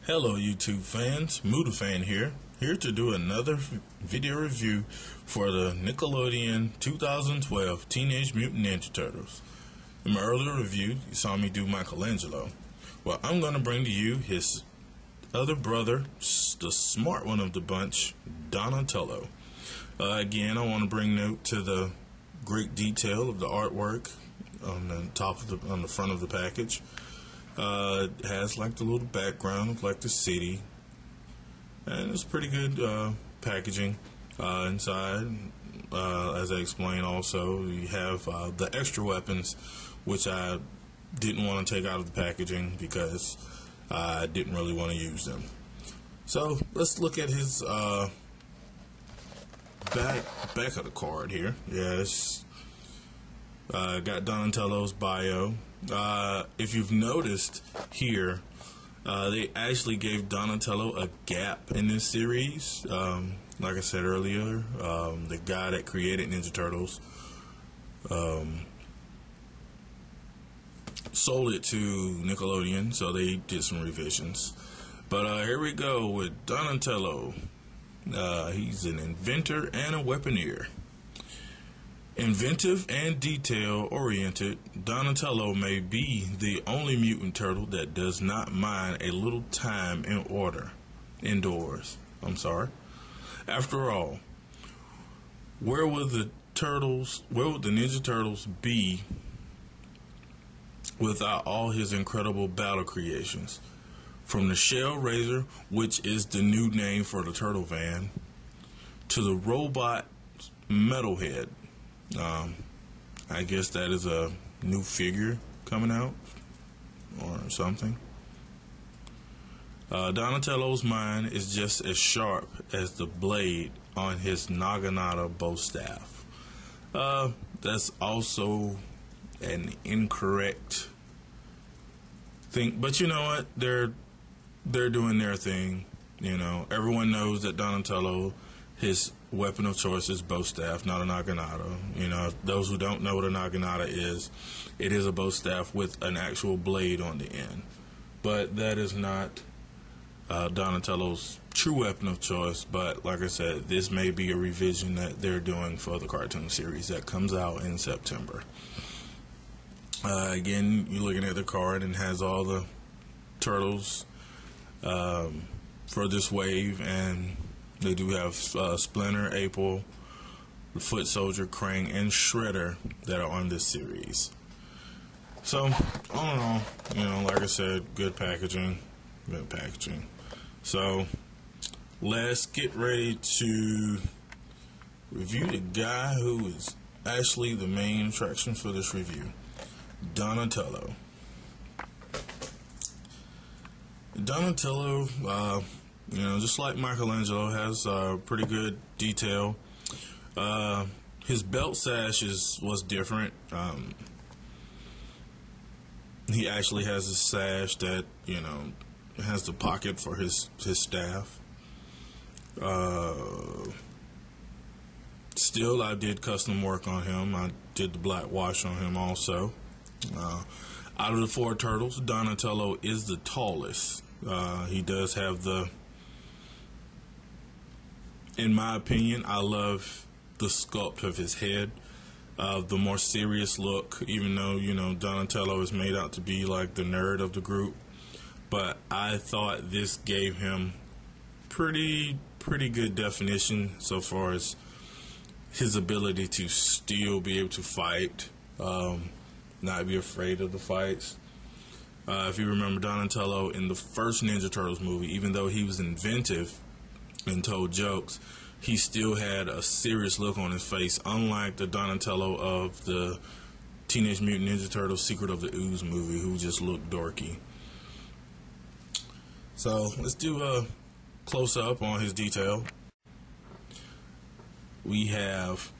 Hello YouTube fans, Fan here to do another video review for the Nickelodeon 2012 Teenage Mutant Ninja Turtles. In my earlier review, you saw me do Michelangelo. Well, I'm going to bring to you his other brother, the smart one of the bunch, Donatello. Again, I want to bring note to the great detail of the artwork on the front of the package. It has like the little background of like the city, and it's pretty good packaging inside. As I explained, also you have the extra weapons, which I didn't want to take out of the packaging because I didn't really want to use them. So let's look at his back of the card here. Yes, got Donatello's bio. If you've noticed here, they actually gave Donatello a gap in this series. Like I said earlier, the guy that created Ninja Turtles sold it to Nickelodeon, so they did some revisions. But here we go with Donatello. He's an inventor and a weaponeer. Inventive and detail-oriented, Donatello may be the only mutant turtle that does not mind a little time indoors. After all, where would the Ninja Turtles be without all his incredible battle creations? From the Shell Razor, which is the new name for the turtle van, to the robot Metalhead. I guess that is a new figure coming out or something. Donatello's mind is just as sharp as the blade on his Naginata bow staff. That's also an incorrect thing, but you know what? They're doing their thing. You know, everyone knows that Donatello, his weapon of choice is bow staff, not a naginata. You know, those who don't know what a naginata is, it is a bow staff with an actual blade on the end. But that is not Donatello's true weapon of choice. But like I said, this may be a revision that they're doing for the cartoon series that comes out in September. Again, you're looking at the card and has all the turtles for this wave, and they do have Splinter, April, the Foot Soldier, Krang, and Shredder that are on this series. So, all in all, you know, like I said, good packaging. So, let's get ready to review the guy who is actually the main attraction for this review, Donatello. Donatello, you know, just like Michelangelo, has pretty good detail. His belt sash was different. He actually has a sash that, you know, has the pocket for his staff. Still, I did custom work on him. I did the black wash on him also. Out of the four turtles, Donatello is the tallest. He does have in my opinion, I love the sculpt of his head, the more serious look, even though, you know, Donatello is made out to be like the nerd of the group. But I thought this gave him pretty good definition so far as his ability to still be able to fight, not be afraid of the fights. If you remember Donatello in the first Ninja Turtles movie, even though he was inventive and told jokes, he still had a serious look on his face, unlike the Donatello of the Teenage Mutant Ninja Turtles Secret of the Ooze movie, who just looked dorky. So let's do a close-up on his detail. We have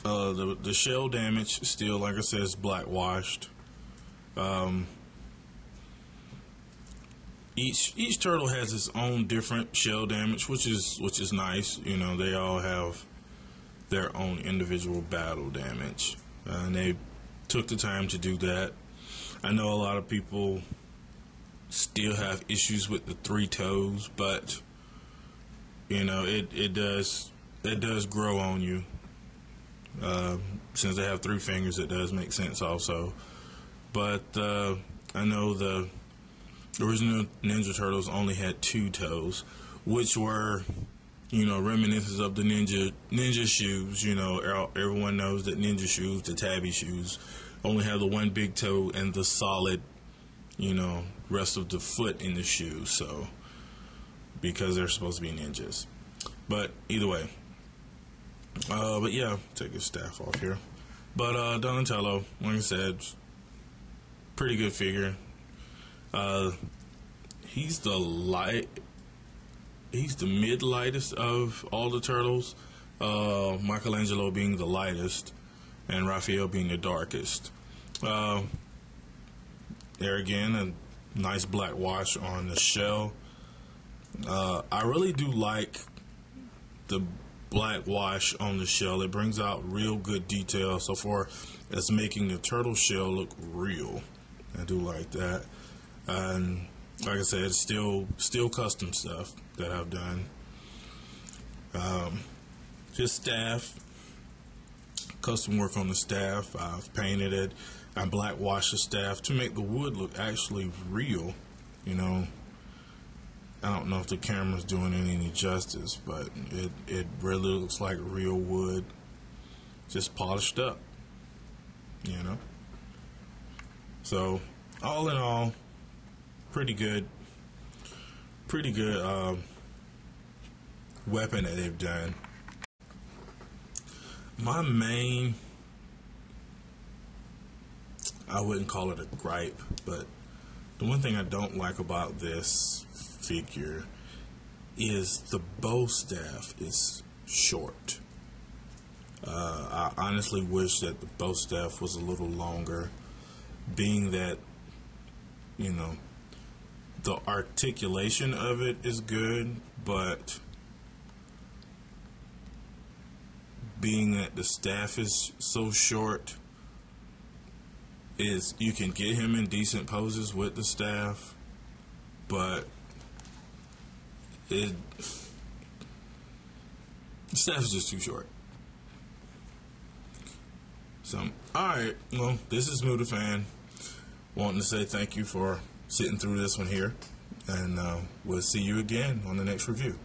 the shell damage still, like I said, is black washed. Each turtle has its own different shell damage, which is nice. You know, they all have their own individual battle damage, and they took the time to do that. I know a lot of people still have issues with the 3 toes, but you know, it does grow on you. Since they have 3 fingers, it does make sense also. But I know the original Ninja Turtles only had 2 toes, which were, you know, reminiscent of the ninja shoes. You know, everyone knows that ninja shoes, the tabby shoes, only have the 1 big toe and the solid, you know, rest of the foot in the shoe. So, because they're supposed to be ninjas. But either way, but yeah, take his staff off here. But Donatello, like I said, pretty good figure. He's the mid lightest of all the turtles. Michelangelo being the lightest, and Raphael being the darkest. There again, a nice black wash on the shell. I really do like the black wash on the shell. It brings out real good detail so far as making the turtle shell look real. I do like that. And like I said, still custom stuff that I've done. His staff, custom work on the staff. I've painted it. I black washed the staff to make the wood look actually real. You know, I don't know if the camera's doing it any justice, but it really looks like real wood, just polished up, you know. So all in all, pretty good weapon that they've done. My main, I wouldn't call it a gripe, but the one thing I don't like about this figure is the bow staff is short. I honestly wish that the bow staff was a little longer, being that, you know, the articulation of it is good, but being that the staff is so short, is you can get him in decent poses with the staff, but the staff is just too short. So, alright, well, this is Muda Fan, wanting to say thank you for sitting through this one here, and we'll see you again on the next review.